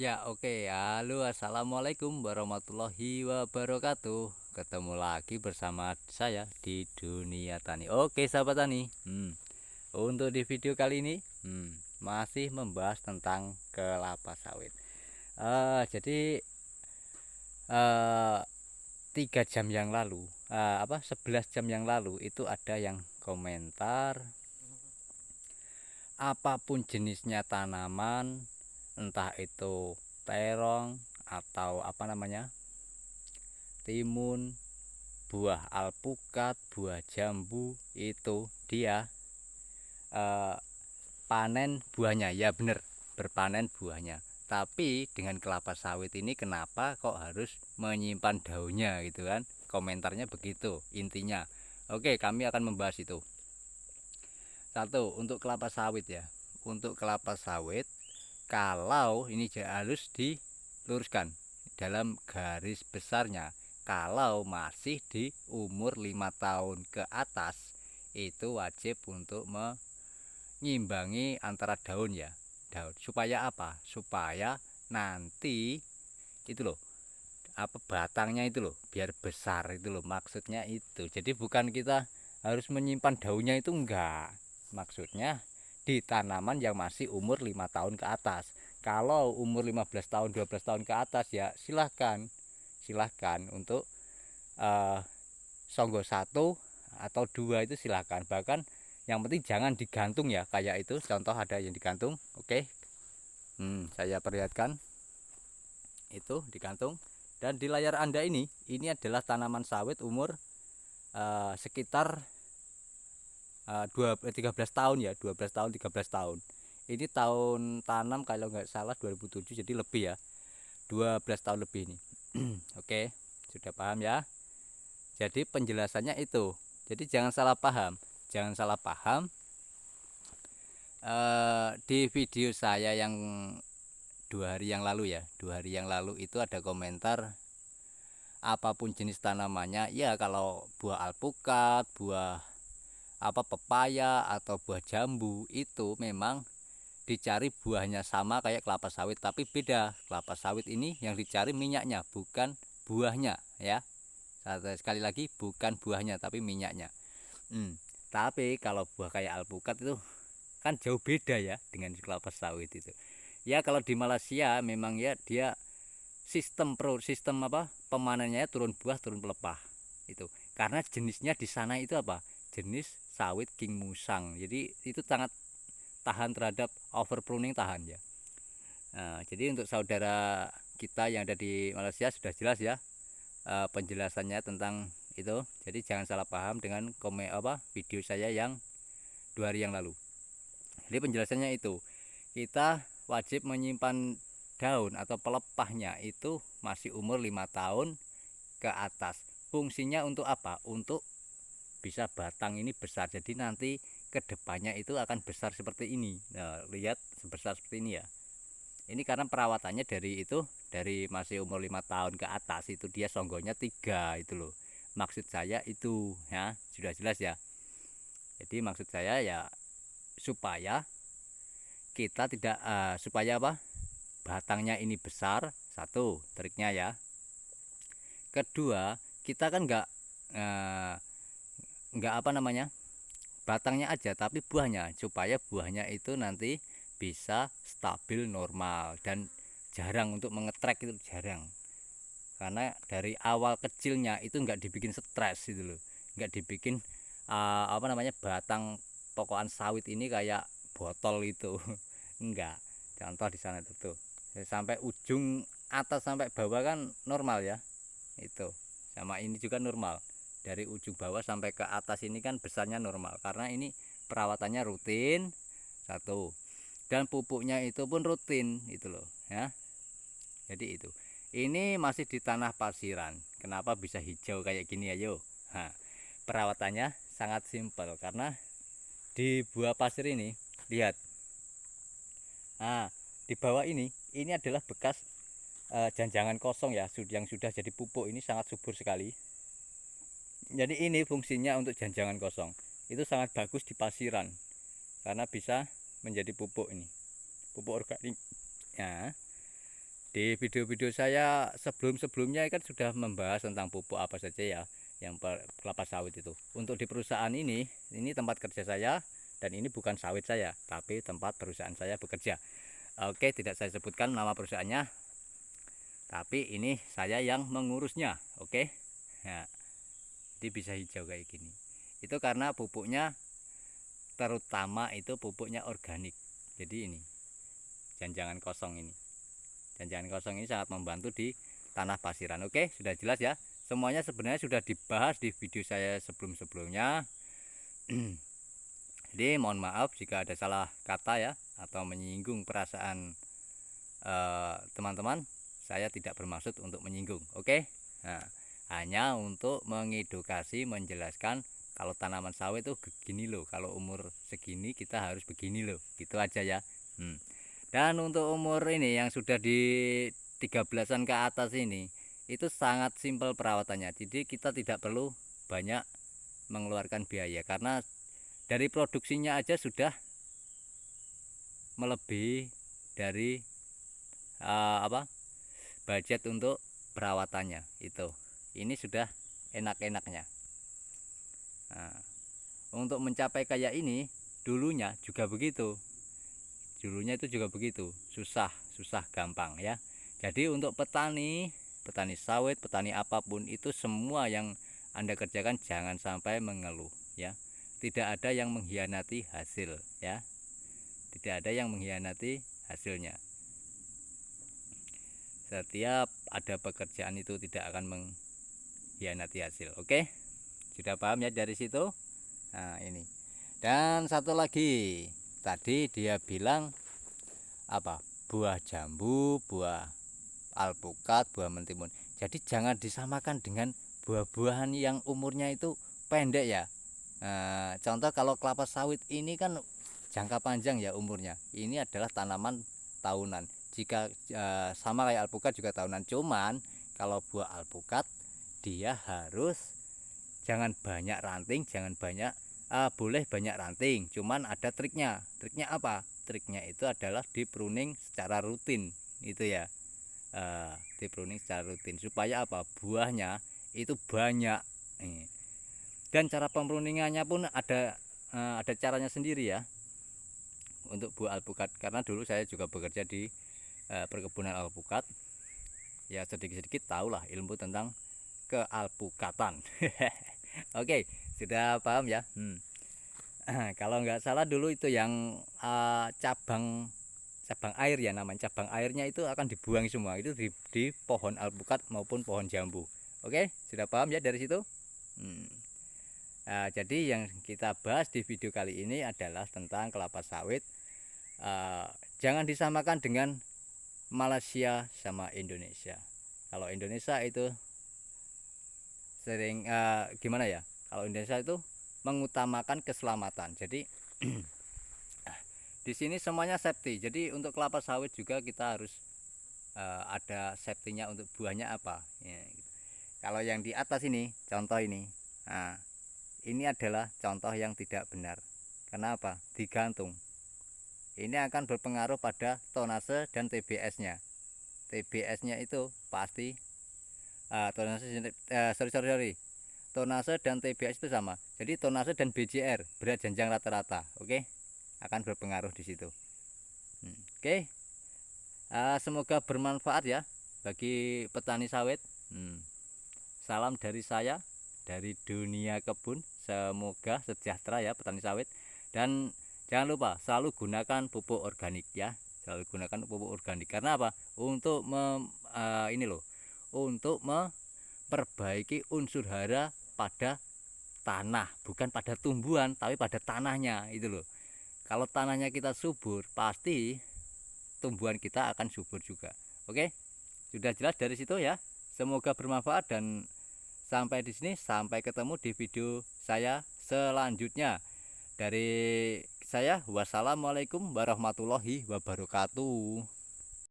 Ya, oke. Halo, assalamualaikum warahmatullahi wabarakatuh. Ketemu lagi bersama saya di dunia tani. Oke, sahabat tani. Untuk di video kali ini, masih membahas tentang kelapa sawit. Jadi 3 jam yang lalu, 11 jam yang lalu itu ada yang komentar apapun jenisnya tanaman, entah itu terong atau apa namanya timun, buah alpukat, buah jambu, itu dia eh, panen buahnya. Ya bener, berpanen buahnya. Tapi dengan kelapa sawit ini kenapa kok harus menyimpan daunnya gitu kan? Komentarnya begitu intinya. Oke, kami akan membahas itu. Satu, untuk kelapa sawit ya. Untuk kelapa sawit, kalau ini harus diluruskan dalam garis besarnya, kalau masih di umur 5 tahun ke atas itu wajib untuk menyimbangi antara daun ya, daun supaya apa, supaya nanti itu loh, apa batangnya itu loh biar besar, itu loh maksudnya. Itu jadi bukan kita harus menyimpan daunnya, itu enggak, maksudnya di tanaman yang masih umur 5 tahun ke atas. Kalau umur 15 tahun 12 tahun ke atas ya silahkan, silahkan untuk eh, songgo satu atau dua itu silahkan, bahkan yang penting jangan digantung ya, kayak itu contoh ada yang digantung. Oke. Saya perlihatkan itu digantung. Dan di layar Anda ini adalah tanaman sawit umur sekitar 13 tahun ya, 12 tahun 13 tahun. Ini tahun tanam kalau nggak salah 2007, jadi lebih ya, 12 tahun lebih ini. Oke, sudah paham ya. Jadi penjelasannya itu. Jadi jangan salah paham. Jangan salah paham. Di video saya yang 2 hari yang lalu ya, 2 hari yang lalu itu ada komentar apapun jenis tanamannya ya, kalau buah alpukat, buah apa pepaya atau buah jambu itu memang dicari buahnya sama kayak kelapa sawit, tapi beda. Kelapa sawit ini yang dicari minyaknya, bukan buahnya ya. Sekali lagi, bukan buahnya tapi minyaknya. Tapi kalau buah kayak alpukat itu kan jauh beda ya dengan kelapa sawit itu. Ya kalau di Malaysia memang ya dia sistem apa pemanennya turun buah turun pelepah itu, karena jenisnya di sana itu apa, jenis sawit king musang, jadi itu sangat tahan terhadap overpruning, tahan ya. Jadi untuk saudara kita yang ada di Malaysia sudah jelas ya penjelasannya tentang itu. Jadi jangan salah paham dengan video saya yang 2 hari yang lalu. Jadi penjelasannya itu, kita wajib menyimpan daun atau pelepahnya itu masih umur 5 tahun ke atas. Fungsinya untuk apa? Untuk bisa batang ini besar. Jadi nanti kedepannya itu akan besar seperti ini. Nah, lihat sebesar seperti ini ya. Ini karena perawatannya dari itu, dari masih umur 5 tahun ke atas itu dia songgonya 3 itu loh. Maksud saya itu ya, sudah jelas ya. Jadi maksud saya ya supaya kita tidak supaya apa? Batangnya ini besar, satu triknya ya. Kedua, kita kan eh, nggak apa namanya, batangnya aja tapi buahnya, supaya buahnya itu nanti bisa stabil normal dan jarang untuk mengetrek, itu jarang. Karena dari awal kecilnya itu nggak dibikin stres itu loh, nggak dibikin apa namanya batang pokokan sawit ini kayak botol itu. Enggak. Contoh di sana itu tuh sampai ujung atas sampai bawah kan normal ya, itu sama ini juga normal, dari ujung bawah sampai ke atas ini kan besarnya normal karena ini perawatannya rutin. Satu, dan pupuknya itu pun rutin itu loh ya. Jadi itu, ini masih di tanah pasiran, kenapa bisa hijau kayak gini, ayo. Nah, perawatannya sangat simpel karena di buah pasir ini, lihat. Nah, di bawah ini adalah bekas janjangan kosong ya, yang sudah jadi pupuk, ini sangat subur sekali. Jadi ini fungsinya untuk janjangan kosong. Itu sangat bagus di pasiran karena bisa menjadi pupuk ini, pupuk organik. Ya. Di video-video saya sebelum-sebelumnya kan sudah membahas tentang pupuk apa saja ya yang kelapa sawit itu. Untuk di perusahaan ini tempat kerja saya dan ini bukan sawit saya, tapi tempat perusahaan saya bekerja. Oke, tidak saya sebutkan nama perusahaannya, tapi ini saya yang mengurusnya. Oke, nah, jadi bisa hijau kayak gini. Itu karena pupuknya terutama itu pupuknya organik. Jadi ini jangan kosong ini. Jangan kosong ini sangat membantu di tanah pasiran. Oke, sudah jelas ya. Semuanya sebenarnya sudah dibahas di video saya sebelum-sebelumnya. Jadi mohon maaf jika ada salah kata ya atau menyinggung perasaan teman-teman. Saya tidak bermaksud untuk menyinggung. Oke. Nah, hanya untuk mengedukasi, menjelaskan kalau tanaman sawit itu begini loh. Kalau umur segini kita harus begini loh. Gitu aja ya. Dan untuk umur ini yang sudah di 13-an ke atas ini itu sangat simpel perawatannya. Jadi kita tidak perlu banyak mengeluarkan biaya karena dari produksinya aja sudah melebihi dari budget untuk perawatannya itu. Ini sudah enak-enaknya. Nah, untuk mencapai kayak ini dulunya juga begitu. Dulunya itu juga begitu, susah gampang ya. Jadi untuk petani sawit, petani apapun itu semua yang Anda kerjakan jangan sampai mengeluh ya. Tidak ada yang mengkhianati hasil ya. Tidak ada yang mengkhianati hasilnya. Setiap ada pekerjaan itu tidak akan mengkhianati hasil. Oke? Sudah paham ya dari situ? Nah, ini. Dan satu lagi, tadi dia bilang apa? Buah jambu, buah alpukat, buah mentimun. Jadi jangan disamakan dengan buah-buahan yang umurnya itu pendek ya. Nah, contoh kalau kelapa sawit ini kan jangka panjang ya umurnya. Ini adalah tanaman tahunan. Jika sama kayak alpukat juga tahunan. Cuman kalau buah alpukat dia harus jangan banyak ranting, jangan banyak boleh banyak ranting, cuman ada triknya. Triknya apa? Triknya itu adalah di pruning secara rutin itu ya. Di pruning secara rutin supaya apa? Buahnya itu banyak. Dan cara pempruningannya pun ada caranya sendiri ya untuk buah alpukat. Karena dulu saya juga bekerja di perkebunan alpukat. Ya sedikit-sedikit tahulah ilmu tentang kealpukatan. Oke, sudah paham ya. Kalau nggak salah dulu itu yang cabang air ya namanya, cabang airnya itu akan dibuang semua itu di pohon alpukat maupun pohon jambu. Oke, sudah paham ya dari situ. Jadi yang kita bahas di video kali ini adalah tentang kelapa sawit. Jangan disamakan dengan Malaysia sama Indonesia. Kalau Indonesia itu sering gimana ya? Kalau Indonesia itu mengutamakan keselamatan. Jadi di sini semuanya safety. Jadi untuk kelapa sawit juga kita harus ada safety-nya untuk buahnya apa. Ya, gitu. Kalau yang di atas ini, contoh ini. Nah, ini adalah contoh yang tidak benar. Kenapa? Digantung. Ini akan berpengaruh pada tonase dan TBS-nya. TBS-nya itu pasti tonase dan TBS itu sama. Jadi tonase dan BJR berat janjang rata-rata, oke, akan berpengaruh di situ. Oke, semoga bermanfaat ya bagi petani sawit. Salam dari saya dari dunia kebun. Semoga sejahtera ya petani sawit. Dan jangan lupa selalu gunakan pupuk organik ya. Selalu gunakan pupuk organik karena apa? Untuk untuk memperbaiki unsur hara pada tanah, bukan pada tumbuhan tapi pada tanahnya itu loh. Kalau tanahnya kita subur, pasti tumbuhan kita akan subur juga. Oke, sudah jelas dari situ ya. Semoga bermanfaat dan sampai di sini, sampai ketemu di video saya selanjutnya. Dari saya, wassalamualaikum warahmatullahi wabarakatuh.